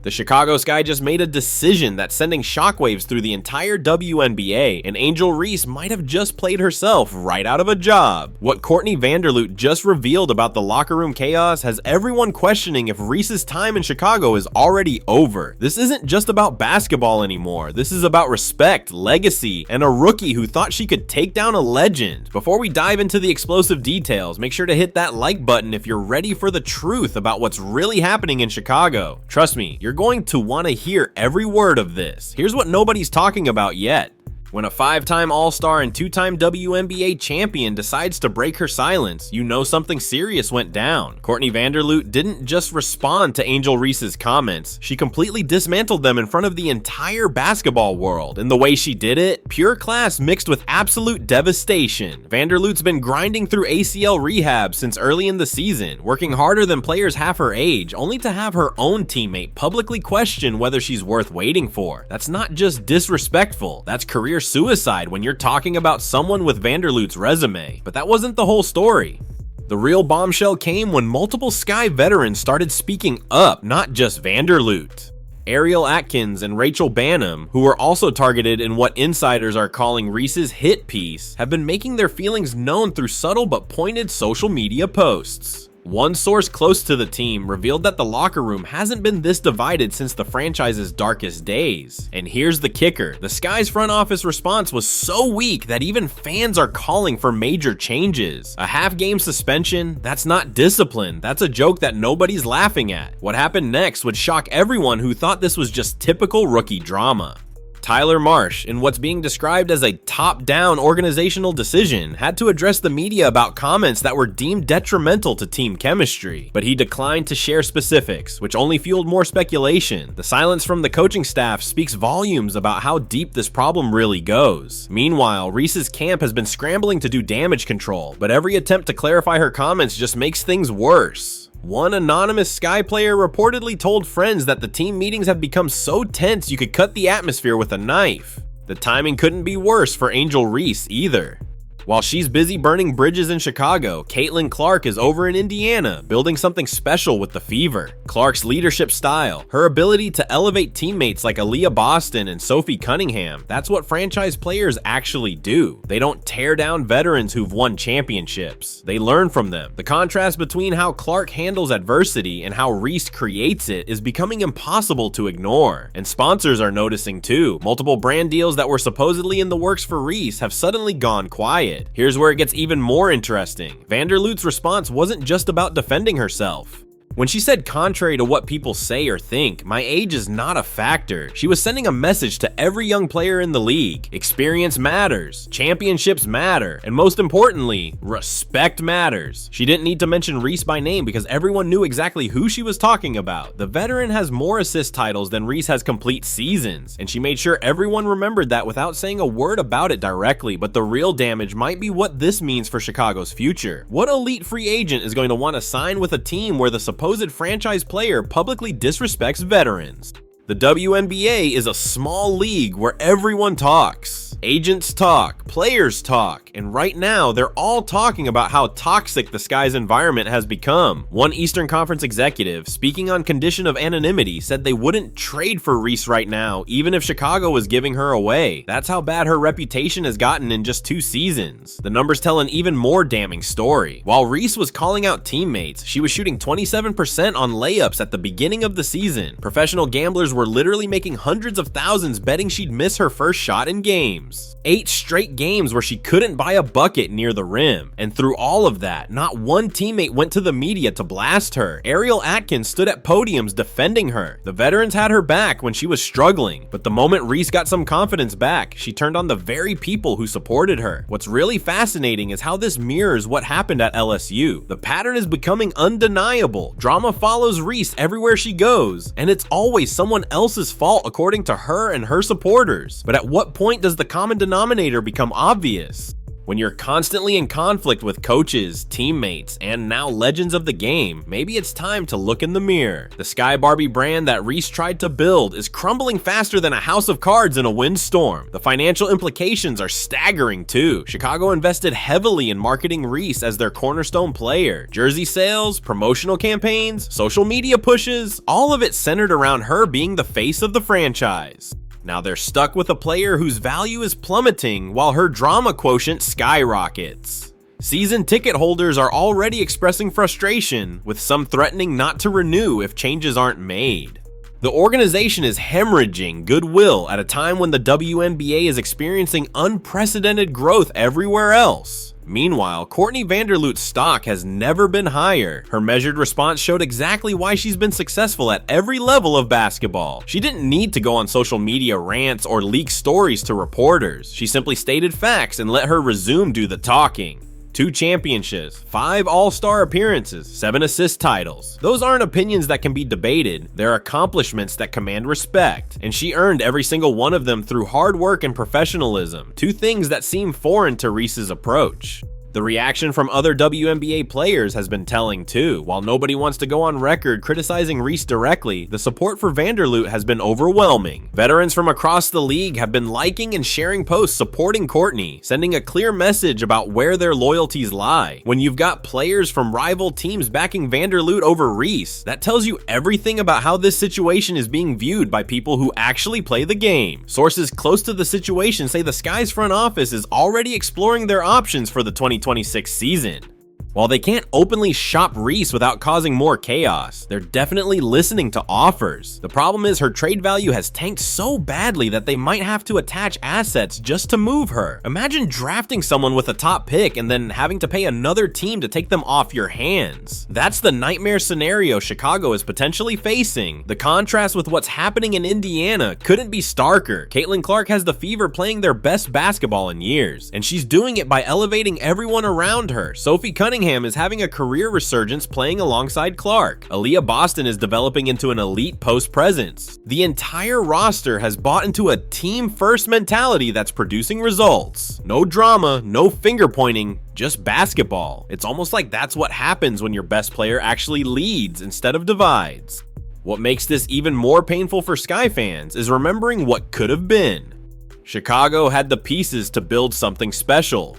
The Chicago Sky just made a decision that's sending shockwaves through the entire WNBA, and Angel Reese might have just played herself right out of a job. What Courtney Vanderloot just revealed about the locker room chaos has everyone questioning if Reese's time in Chicago is already over. This isn't just about basketball anymore. This is about respect, legacy, and a rookie who thought she could take down a legend. Before we dive into the explosive details, make sure to hit that like button if you're ready for the truth about what's really happening in Chicago. Trust me, you're going to want to hear every word of this. Here's what nobody's talking about yet. When a 5-time All-Star and 2-time WNBA champion decides to break her silence, you know something serious went down. Courtney Vanderloot didn't just respond to Angel Reese's comments, she completely dismantled them in front of the entire basketball world. And the way she did it, pure class mixed with absolute devastation. Vanderloot's been grinding through ACL rehab since early in the season, working harder than players half her age, only to have her own teammate publicly question whether she's worth waiting for. That's not just disrespectful, that's career suicide when you're talking about someone with Vanderloot's resume. But that wasn't the whole story. The real bombshell came when multiple Sky veterans started speaking up, not just Vanderloot. Ariel, Atkins, and Rachel Banham, who were also targeted in what insiders are calling Reese's hit piece, have been making their feelings known through subtle but pointed social media posts. One source close to the team revealed that the locker room hasn't been this divided since the franchise's darkest days. And here's the kicker, the Sky's front office response was so weak that even fans are calling for major changes. A half-game suspension? That's not discipline, that's a joke that nobody's laughing at. What happened next would shock everyone who thought this was just typical rookie drama. Tyler Marsh, in what's being described as a top-down organizational decision, had to address the media about comments that were deemed detrimental to team chemistry, but he declined to share specifics, which only fueled more speculation. The silence from the coaching staff speaks volumes about how deep this problem really goes. Meanwhile, Reese's camp has been scrambling to do damage control, but every attempt to clarify her comments just makes things worse. One anonymous Sky player reportedly told friends that the team meetings have become so tense you could cut the atmosphere with a knife. The timing couldn't be worse for Angel Reese either. While she's busy burning bridges in Chicago, Caitlin Clark is over in Indiana, building something special with the Fever. Clark's leadership style, her ability to elevate teammates like Aaliyah Boston and Sophie Cunningham, that's what franchise players actually do. They don't tear down veterans who've won championships. They learn from them. The contrast between how Clark handles adversity and how Reese creates it is becoming impossible to ignore. And sponsors are noticing too. Multiple brand deals that were supposedly in the works for Reese have suddenly gone quiet. Here's where it gets even more interesting. Vanderloot's response wasn't just about defending herself. When she said, contrary to what people say or think, my age is not a factor, she was sending a message to every young player in the league. Experience matters, championships matter, and most importantly, respect matters. She didn't need to mention Reese by name because everyone knew exactly who she was talking about. The veteran has more assist titles than Reese has complete seasons, and she made sure everyone remembered that without saying a word about it directly. But the real damage might be what this means for Chicago's future. What elite free agent is going to want to sign with a team where the supposed franchise player publicly disrespects veterans? The WNBA is a small league where everyone talks. Agents talk, players talk, and right now they're all talking about how toxic the Sky's environment has become. One Eastern Conference executive, speaking on condition of anonymity, said they wouldn't trade for Reese right now, even if Chicago was giving her away. That's how bad her reputation has gotten in just 2 seasons. The numbers tell an even more damning story. While Reese was calling out teammates, she was shooting 27% on layups at the beginning of the season. Professional gamblers were literally making hundreds of thousands betting she'd miss her first shot in games. 8 straight games where she couldn't buy a bucket near the rim. And through all of that, not one teammate went to the media to blast her. Ariel Atkins stood at podiums defending her. The veterans had her back when she was struggling, but the moment Reese got some confidence back, she turned on the very people who supported her. What's really fascinating is how this mirrors what happened at LSU. The pattern is becoming undeniable. Drama follows Reese everywhere she goes, and it's always someone else's fault according to her and her supporters. But at what point does the common denominator become obvious? When you're constantly in conflict with coaches, teammates, and now legends of the game, maybe it's time to look in the mirror. The Sky Barbie brand that Reese tried to build is crumbling faster than a house of cards in a windstorm. The financial implications are staggering too. Chicago invested heavily in marketing Reese as their cornerstone player. Jersey sales, promotional campaigns, social media pushes, all of it centered around her being the face of the franchise. Now they're stuck with a player whose value is plummeting while her drama quotient skyrockets. Season ticket holders are already expressing frustration, with some threatening not to renew if changes aren't made. The organization is hemorrhaging goodwill at a time when the WNBA is experiencing unprecedented growth everywhere else. Meanwhile, Courtney Vanderloot's stock has never been higher. Her measured response showed exactly why she's been successful at every level of basketball. She didn't need to go on social media rants or leak stories to reporters. She simply stated facts and let her resume do the talking. 2 championships, 5 All-Star appearances, 7 assist titles. Those aren't opinions that can be debated, they're accomplishments that command respect, and she earned every single one of them through hard work and professionalism, 2 things that seem foreign to Reese's approach. The reaction from other WNBA players has been telling too. While nobody wants to go on record criticizing Reese directly, the support for Vanderloot has been overwhelming. Veterans from across the league have been liking and sharing posts supporting Courtney, sending a clear message about where their loyalties lie. When you've got players from rival teams backing Vanderloot over Reese, that tells you everything about how this situation is being viewed by people who actually play the game. Sources close to the situation say the Sky's front office is already exploring their options for the 2026 season. While they can't openly shop Reese without causing more chaos, they're definitely listening to offers. The problem is her trade value has tanked so badly that they might have to attach assets just to move her. Imagine drafting someone with a top pick and then having to pay another team to take them off your hands. That's the nightmare scenario Chicago is potentially facing. The contrast with what's happening in Indiana couldn't be starker. Caitlin Clark has the Fever playing their best basketball in years, and she's doing it by elevating everyone around her. Sophie Cunningham is having a career resurgence playing alongside Clark. Aaliyah Boston is developing into an elite post presence. The entire roster has bought into a team-first mentality that's producing results. No drama, no finger pointing, just basketball. It's almost like that's what happens when your best player actually leads instead of divides. What makes this even more painful for Sky fans is remembering what could have been. Chicago had the pieces to build something special.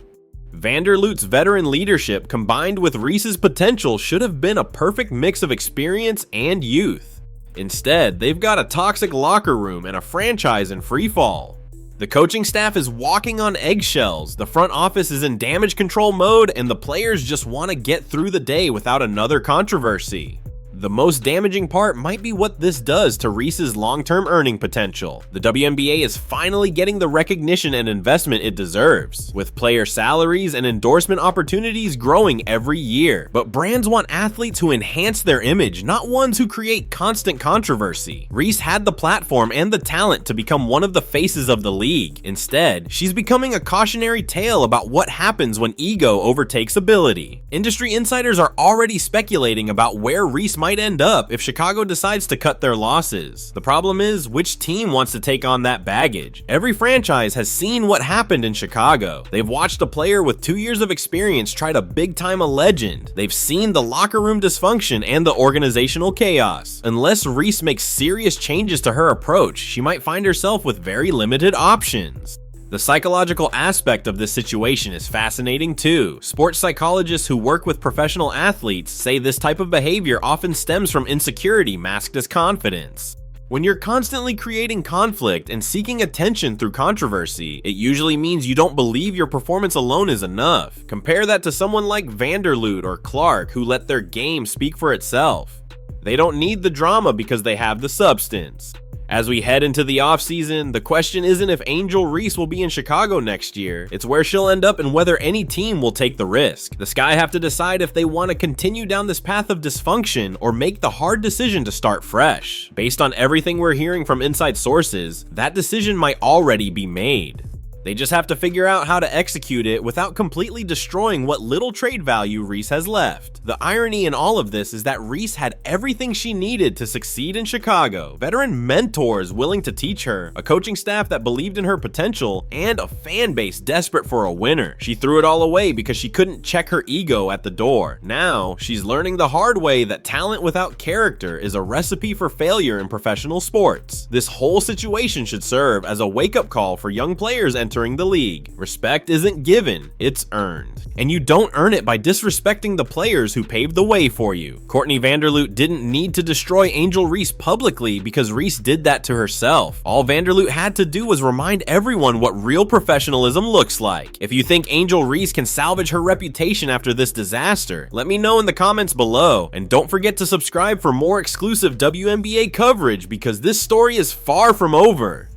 Vanderloot's veteran leadership combined with Reese's potential should have been a perfect mix of experience and youth. Instead, they've got a toxic locker room and a franchise in free fall. The coaching staff is walking on eggshells, the front office is in damage control mode, and the players just want to get through the day without another controversy. The most damaging part might be what this does to Reese's long-term earning potential. The WNBA is finally getting the recognition and investment it deserves, with player salaries and endorsement opportunities growing every year. But brands want athletes who enhance their image, not ones who create constant controversy. Reese had the platform and the talent to become one of the faces of the league. Instead, she's becoming a cautionary tale about what happens when ego overtakes ability. Industry insiders are already speculating about where Reese might end up if Chicago decides to cut their losses. The problem is, which team wants to take on that baggage? Every franchise has seen what happened in Chicago. They've watched a player with 2 years of experience try to big time a legend. They've seen the locker room dysfunction and the organizational chaos. Unless Reese makes serious changes to her approach, she might find herself with very limited options. The psychological aspect of this situation is fascinating too. Sports psychologists who work with professional athletes say this type of behavior often stems from insecurity masked as confidence. When you're constantly creating conflict and seeking attention through controversy, it usually means you don't believe your performance alone is enough. Compare that to someone like Vanderloot or Clark who let their game speak for itself. They don't need the drama because they have the substance. As we head into the offseason, the question isn't if Angel Reese will be in Chicago next year, it's where she'll end up and whether any team will take the risk. The Sky have to decide if they want to continue down this path of dysfunction or make the hard decision to start fresh. Based on everything we're hearing from inside sources, that decision might already be made. They just have to figure out how to execute it without completely destroying what little trade value Reese has left. The irony in all of this is that Reese had everything she needed to succeed in Chicago. Veteran mentors willing to teach her, a coaching staff that believed in her potential, and a fan base desperate for a winner. She threw it all away because she couldn't check her ego at the door. Now, she's learning the hard way that talent without character is a recipe for failure in professional sports. This whole situation should serve as a wake-up call for young players entering the league. Respect isn't given, it's earned. And you don't earn it by disrespecting the players who paved the way for you. Courtney Vanderloot didn't need to destroy Angel Reese publicly because Reese did that to herself. All Vanderloot had to do was remind everyone what real professionalism looks like. If you think Angel Reese can salvage her reputation after this disaster, let me know in the comments below. And don't forget to subscribe for more exclusive WNBA coverage because this story is far from over.